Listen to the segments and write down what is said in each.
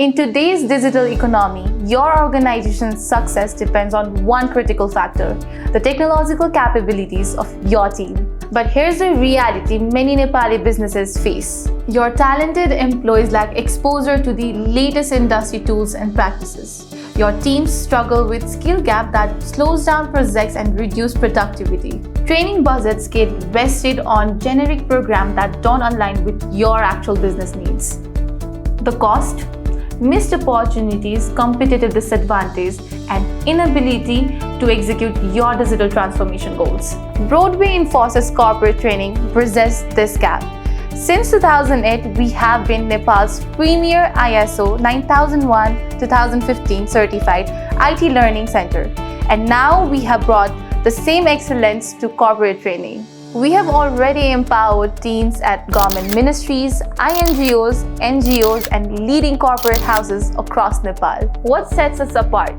In today's digital economy, your organization's success depends on one critical factor: the technological capabilities of your team. But here's the reality many Nepali businesses face. Your talented employees lack exposure to the latest industry tools and practices. Your teams struggle with skill gap that slows down projects and reduce productivity. Training budgets get wasted on generic programs that don't align with your actual business needs. The cost: missed opportunities, competitive disadvantage, and inability to execute your digital transformation goals. Broadway Infosys corporate training bridges this gap. Since 2008, we have been Nepal's premier ISO 9001-2015 certified IT learning center, and now we have brought the same excellence to corporate training. We have already empowered teams at government ministries, INGOs, NGOs, and leading corporate houses across Nepal. What sets us apart?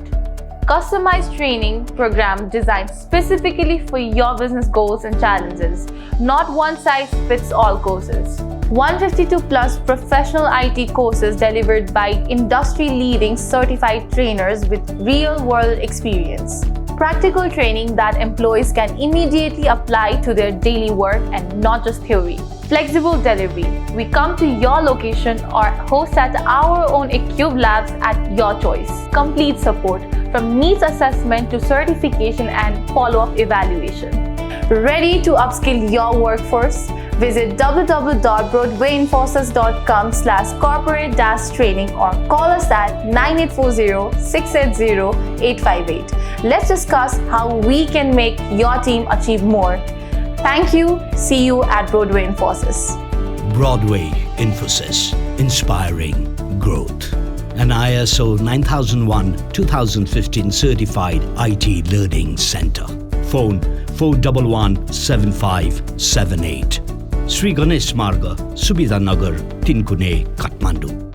Customized training program designed specifically for your business goals and challenges, not one-size-fits-all courses. 152 plus professional IT courses delivered by industry-leading certified trainers with real-world experience. Practical training that employees can immediately apply to their daily work and not just theory. Flexible delivery. We come to your location or host at our own equipped labs at your choice. Complete support from needs assessment to certification and follow-up evaluation. Ready to upskill your workforce? Visit www.broadwayinfosys.com/corporate-training or call us at 9840-680-858. Let's discuss how we can make your team achieve more. Thank you. See you at Broadway Infosys. Broadway Infosys, inspiring growth. An ISO 9001-2015 certified IT learning center. Phone 411-7578. Sri Ganesh Marga, Subidhanagar, Tinkune, Kathmandu.